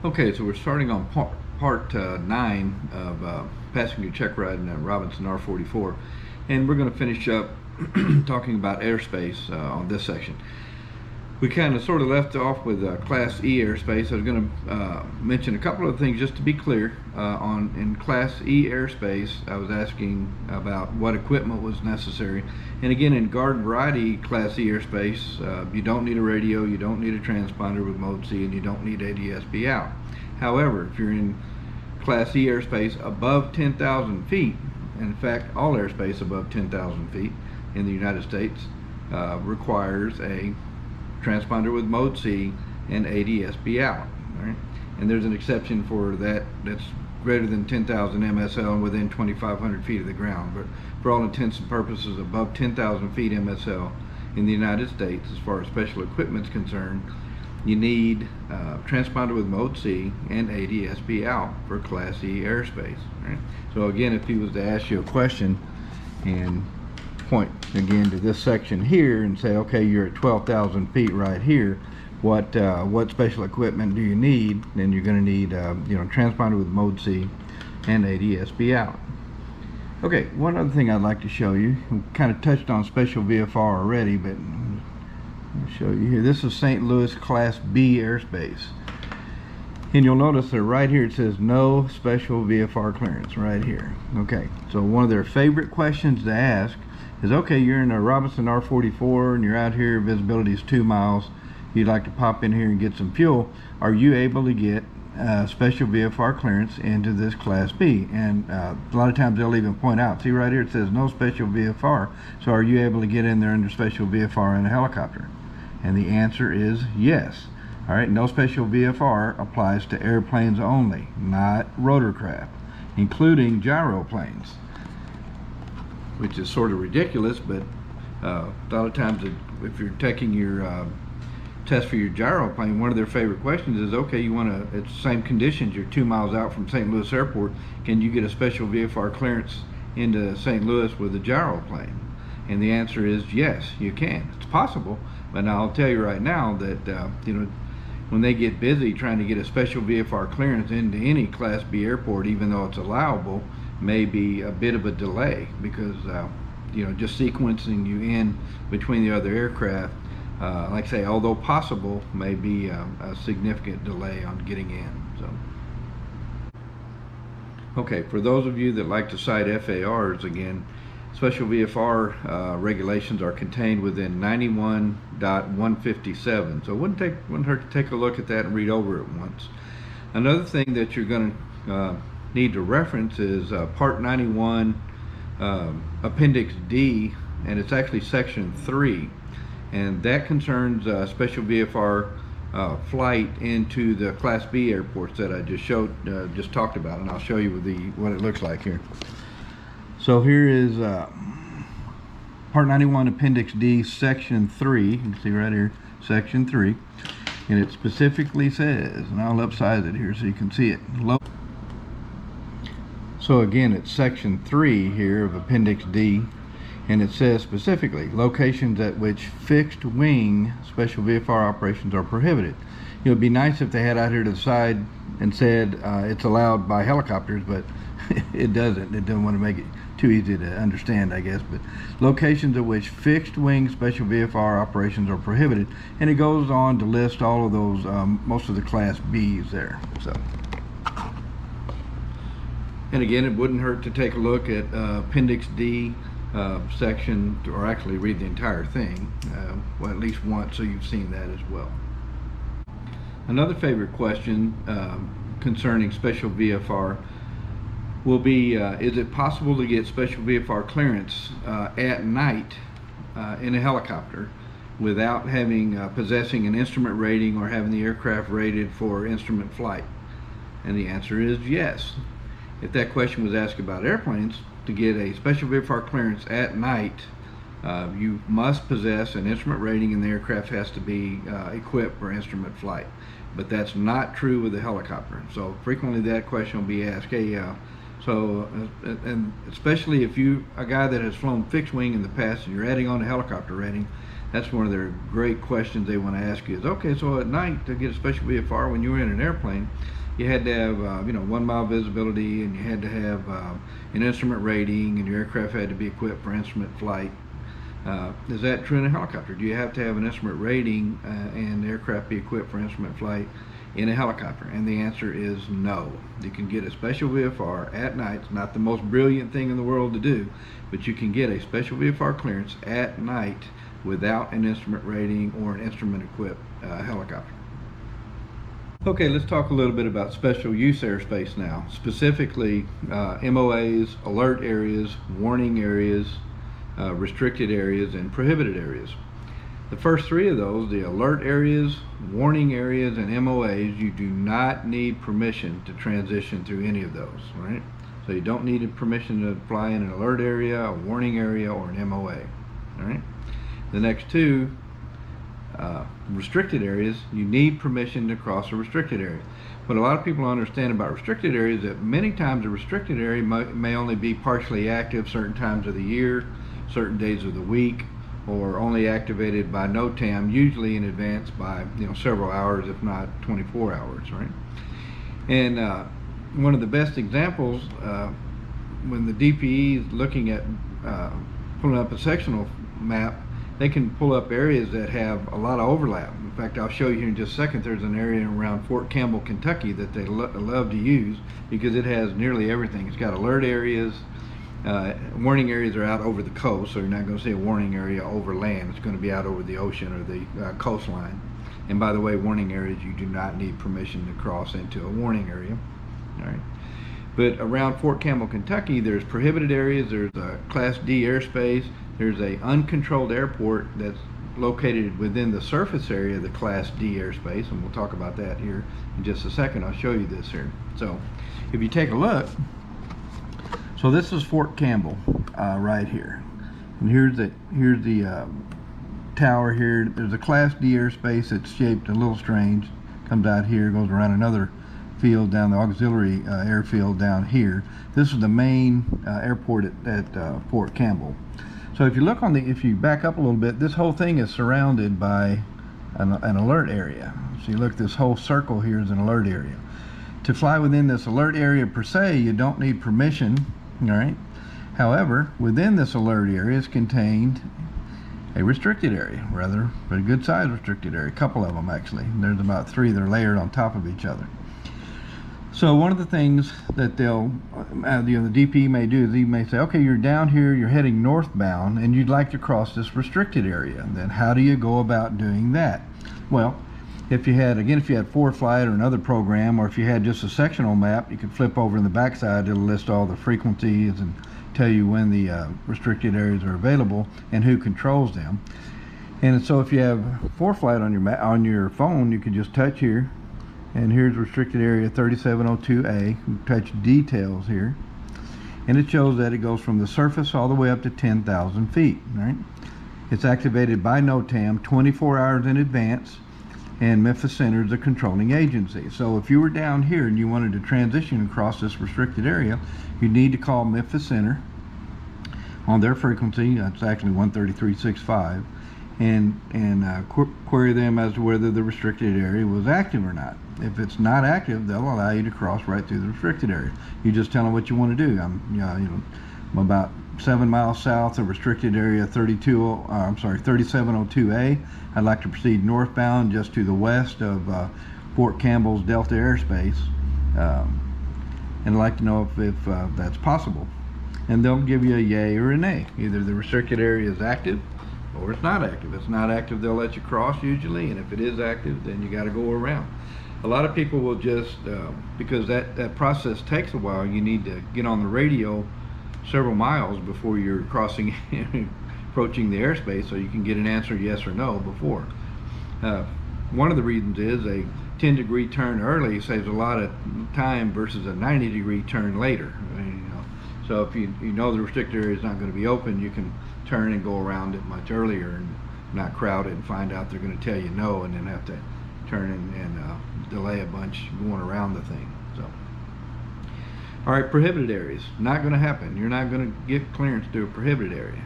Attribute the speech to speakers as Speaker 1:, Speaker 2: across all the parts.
Speaker 1: Okay, so we're starting on part 9 of passenger check ride in Robinson R44, and we're going to finish up talking about airspace on this section. We kind of sort of left off with Class E airspace. I was going to mention a couple of things just to be clear. In Class E airspace, I was asking about what equipment was necessary. And again, in garden variety Class E airspace, you don't need a radio, you don't need a transponder with mode C, and you don't need ADS-B out. However, if you're in Class E airspace above 10,000 feet, and in fact all airspace above 10,000 feet in the United States requires a transponder with mode C and ADS-B out. Right? And there's an exception for that that's greater than 10,000 MSL and within 2,500 feet of the ground. But for all intents and purposes, above 10,000 feet MSL in the United States, as far as special equipment is concerned, you need transponder with mode C and ADS-B out for Class E airspace. Right? So again, if he was to ask you a question and point again to this section here and say, okay, you're at 12,000 feet right here, what special equipment do you need? Then you're going to need transponder with mode C and ADS-B out. Okay, one other thing I'd like to show you, we kind of touched on Special VFR already, but I'll show you here. This is St. Louis Class B airspace, and you'll notice that right here it says no Special VFR clearance right here. Okay, so one of their favorite questions to ask is, okay, you're in a Robinson R44 and you're out here, visibility is 2 miles, you'd like to pop in here and get some fuel, are you able to get Special VFR clearance into this Class B? And a lot of times they'll even point out, see right here it says no Special VFR, so are you able to get in there under Special VFR in a helicopter? And the answer is yes. Alright, no Special VFR applies to airplanes only, not rotorcraft, including gyro planes, which is sort of ridiculous, but a lot of times if you're taking your test for your gyro plane, one of their favorite questions is, okay, you want to, it's the same conditions, you're 2 miles out from St. Louis Airport, can you get a Special VFR clearance into St. Louis with a gyro plane? And the answer is yes, you can. It's possible, but I'll tell you right now that when they get busy trying to get a Special VFR clearance into any Class B airport, even though it's allowable, may be a bit of a delay, because just sequencing you in between the other aircraft, like I say, although possible, may be a significant delay on getting in. So, okay, for those of you that like to cite FARs, again, Special VFR regulations are contained within 91.157, so it wouldn't hurt to take a look at that and read over it once. Another thing that you're going to need to reference is Part 91, Appendix D, and it's actually Section 3, and that concerns Special VFR flight into the Class B airports that I just talked about, and I'll show you what it looks like here. So here is Part 91, Appendix D, Section 3. You can see right here, Section 3, and it specifically says, and I'll upsize it here so you can see it. So again, it's Section 3 here of Appendix D, and it says specifically, locations at which fixed wing Special VFR operations are prohibited. It would be nice if they had out here to the side and said it's allowed by helicopters, but it doesn't. It doesn't want to make it too easy to understand, I guess. But locations at which fixed wing Special VFR operations are prohibited, and it goes on to list all of those, most of the Class Bs there. So. And again, it wouldn't hurt to take a look at Appendix D section, or actually read the entire thing, well, at least once, so you've seen that as well. Another favorite question concerning Special VFR will be, is it possible to get Special VFR clearance at night in a helicopter without possessing an instrument rating or having the aircraft rated for instrument flight? And the answer is yes. If that question was asked about airplanes, to get a Special VFR clearance at night, you must possess an instrument rating and the aircraft has to be equipped for instrument flight. But that's not true with the helicopter. So frequently that question will be asked, hey, and especially if you, a guy that has flown fixed wing in the past and you're adding on a helicopter rating, That's one of their great questions they want to ask you is, okay, so at night to get a special VFR when you were in an airplane, you had to have 1 mile visibility, and you had to have an instrument rating, and your aircraft had to be equipped for instrument flight. Is that true in a helicopter? Do you have to have an instrument rating and the aircraft be equipped for instrument flight in a helicopter? And the answer is no. You can get a special VFR at night. It's not the most brilliant thing in the world to do, but you can get a special VFR clearance at night without an instrument rating or an instrument equipped helicopter. Okay, let's talk a little bit about special use airspace now, specifically MOAs, alert areas, warning areas, restricted areas, and prohibited areas. The first three of those, the alert areas, warning areas, and MOAs, you do not need permission to transition through any of those, right? So you don't need permission to fly in an alert area, a warning area, or an MOA, all right? The next two, restricted areas, you need permission to cross a restricted area. What a lot of people understand about restricted areas is that many times a restricted area may only be partially active certain times of the year, certain days of the week, or only activated by NOTAM, usually in advance by several hours, if not 24 hours, right? And one of the best examples, when the DPE is looking at pulling up a sectional map, they can pull up areas that have a lot of overlap. In fact, I'll show you here in just a second. There's an area around Fort Campbell, Kentucky that they love to use because it has nearly everything. It's got alert areas. Warning areas are out over the coast, so you're not going to see a warning area over land. It's going to be out over the ocean or the coastline. And by the way, warning areas, you do not need permission to cross into a warning area. All right. But around Fort Campbell, Kentucky, there's prohibited areas. There's a Class D airspace. There's a uncontrolled airport that's located within the surface area of the Class D airspace, and we'll talk about that here in just a second. I'll show you this here. So if you take a look, so this is Fort Campbell right here, and here's the tower here. There's a Class D airspace that's shaped a little strange, comes out here, goes around another field down the auxiliary airfield down here. This is the main airport at Fort Campbell. So if you look if you back up a little bit, this whole thing is surrounded by an alert area. So you look, this whole circle here is an alert area. To fly within this alert area per se, you don't need permission, all right? However, within this alert area is contained a restricted area, rather a good sized restricted area, a couple of them actually. There's about 3 that are layered on top of each other. So one of the things that the DP may do is he may say, okay, you're down here, you're heading northbound, and you'd like to cross this restricted area. Then how do you go about doing that? Well, if you had ForeFlight or another program, or if you had just a sectional map, you could flip over in the backside. It'll list all the frequencies and tell you when the restricted areas are available and who controls them. And so if you have ForeFlight on your phone, you can just touch here. And here's restricted area 3702A. Touch details here, and it shows that it goes from the surface all the way up to 10,000 feet. Right? It's activated by NOTAM 24 hours in advance, and Memphis Center is the controlling agency. So if you were down here and you wanted to transition across this restricted area, you need to call Memphis Center on their frequency. That's actually 133.65. And query them as to whether the restricted area was active or not. If it's not active, they'll allow you to cross right through the restricted area. You just tell them what you want to do. I'm about 7 miles south of restricted area 3702A. I'd like to proceed northbound just to the west of Fort Campbell's Delta airspace, and I'd like to know if that's possible. And they'll give you a yay or a nay. Either the restricted area is active or it's not active. If it's not active, they'll let you cross usually, and if it is active, then you got to go around. A lot of people will just, because that process takes a while, you need to get on the radio several miles before you're approaching the airspace, so you can get an answer yes or no before. One of the reasons is a 10-degree turn early saves a lot of time versus a 90-degree turn later. So if you know the restricted area is not going to be open, you can turn and go around it much earlier and not crowd it and find out they're going to tell you no, and then have to turn and delay a bunch going around the thing. So, all right, prohibited areas, not going to happen. You're not going to get clearance to a prohibited area.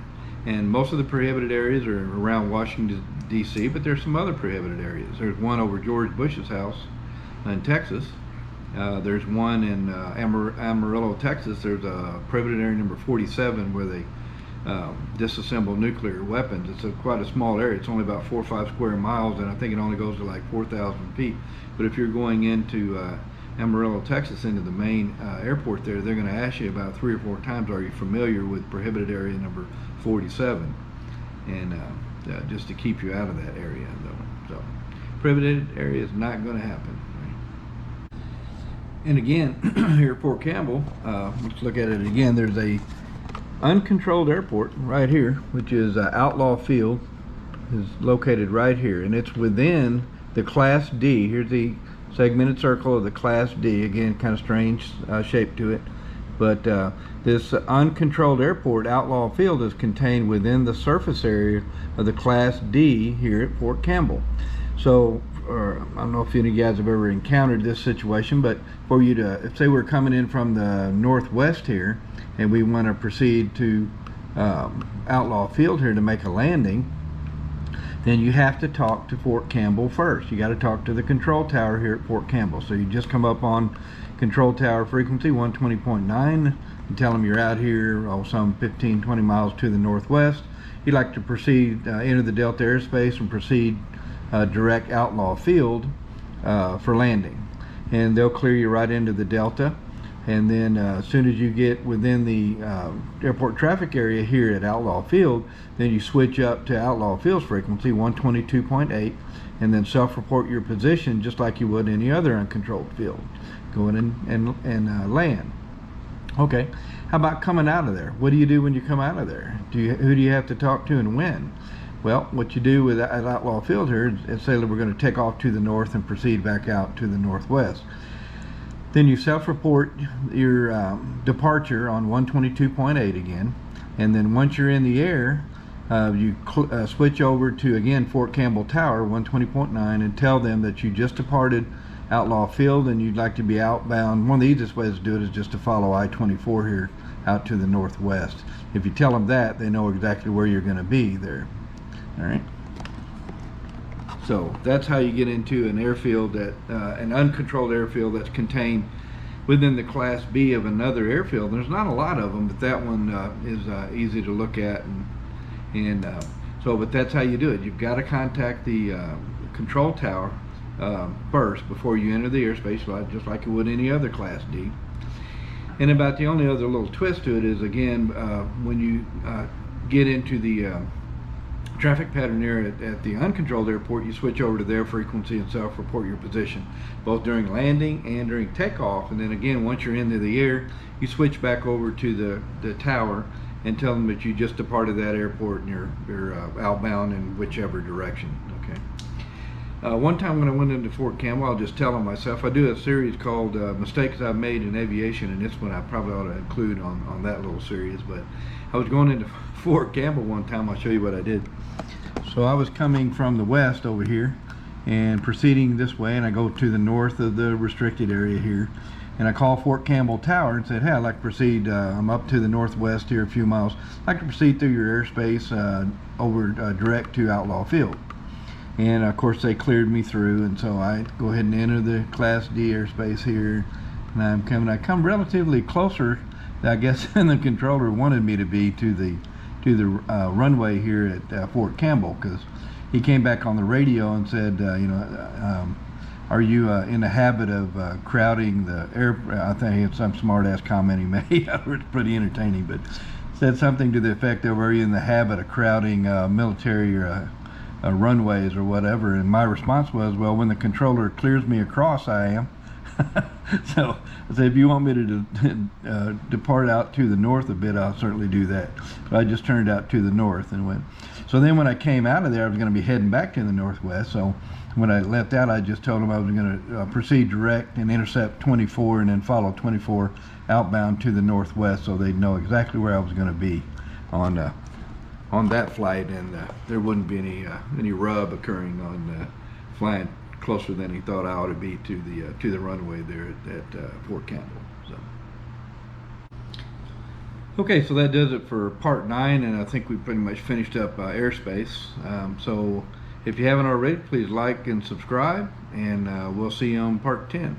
Speaker 1: And most of the prohibited areas are around Washington, D.C., but there's some other prohibited areas. There's one over George Bush's house in Texas. There's one in Amarillo, Texas. There's a prohibited area number 47 where they disassemble nuclear weapons. It's quite a small area. It's only about 4 or 5 square miles, and I think it only goes to like 4,000 feet. But if you're going into Amarillo, Texas, into the main airport there, they're going to ask you about 3 or 4 times, are you familiar with prohibited area number 47? And just to keep you out of that area, though. So prohibited area is not going to happen. Right? And again, here at Fort Campbell, let's look at it again. There's a uncontrolled airport right here, which is Outlaw Field, is located right here, and it's within the Class D. Here's the segmented circle of the Class D. Again, kind of strange shape to it, but this uncontrolled airport, Outlaw Field, is contained within the surface area of the Class D here at Fort Campbell. So I don't know if any of you guys have ever encountered this situation, but for you to, if say we're coming in from the northwest here and we want to proceed to Outlaw Field here to make a landing, then you have to talk to Fort Campbell first. You got to talk to the control tower here at Fort Campbell. So you just come up on control tower frequency 120.9 and tell them you're out here some 15-20 miles to the northwest. You'd like to proceed, enter the Delta airspace and proceed direct Outlaw Field for landing. And they'll clear you right into the Delta. And then as soon as you get within the airport traffic area here at Outlaw Field, then you switch up to Outlaw Field's frequency 122.8 and then self-report your position just like you would any other uncontrolled field. Go in and land. Okay, how about coming out of there? What do you do when you come out of there? Who do you have to talk to and when? Well, what you do with at Outlaw Field here is say that we're going to take off to the north and proceed back out to the northwest. Then you self-report your departure on 122.8 again, and then once you're in the air, you switch over to, again, Fort Campbell Tower, 120.9, and tell them that you just departed Outlaw Field and you'd like to be outbound. One of the easiest ways to do it is just to follow I-24 here out to the northwest. If you tell them that, they know exactly where you're going to be there. All right. So that's how you get into an airfield, that an uncontrolled airfield that's contained within the Class B of another airfield. There's not a lot of them, but that one is easy to look at, but that's how you do it. You've got to contact the control tower first before you enter the airspace, just like you would any other Class D. And about the only other little twist to it is, again, when you get into the traffic pattern there at the uncontrolled airport, you switch over to their frequency and self-report your position, both during landing and during takeoff. And then again, once you're into the air, you switch back over to the tower and tell them that you just departed that airport and you're outbound in whichever direction. Okay. One time when I went into Fort Campbell, I'll just tell them myself, I do a series called Mistakes I've Made in Aviation, and this one I probably ought to include on that little series. But I was going into Fort Campbell one time. I'll show you what I did. So I was coming from the west over here and proceeding this way, and I go to the north of the restricted area here, and I call Fort Campbell Tower and said, hey, I'd like to proceed, I'm up to the northwest here a few miles, I'd like to proceed through your airspace over direct to Outlaw Field. And of course they cleared me through, and so I go ahead and enter the Class D airspace here, and I come relatively closer, I guess, than the controller wanted me to be to the runway here at Fort Campbell, because he came back on the radio and said, are you in the habit of crowding the air? I think it's some smart-ass comment he made. It was pretty entertaining, but said something to the effect of, are you in the habit of crowding military runways or whatever? And my response was, well, when the controller clears me across, I am. So I said, if you want me to depart out to the north a bit, I'll certainly do that. But I just turned out to the north and went. So then when I came out of there, I was going to be heading back to the northwest. So when I left out, I just told them I was going to proceed direct and intercept 24 and then follow 24 outbound to the northwest, so they'd know exactly where I was going to be on that flight, and there wouldn't be any rub occurring on flying closer than he thought I ought to be to the runway there at Fort Campbell. So Okay, so that does it for part 9, and I think we pretty much finished up airspace. So if you haven't already, please like and subscribe, and we'll see you on part 10.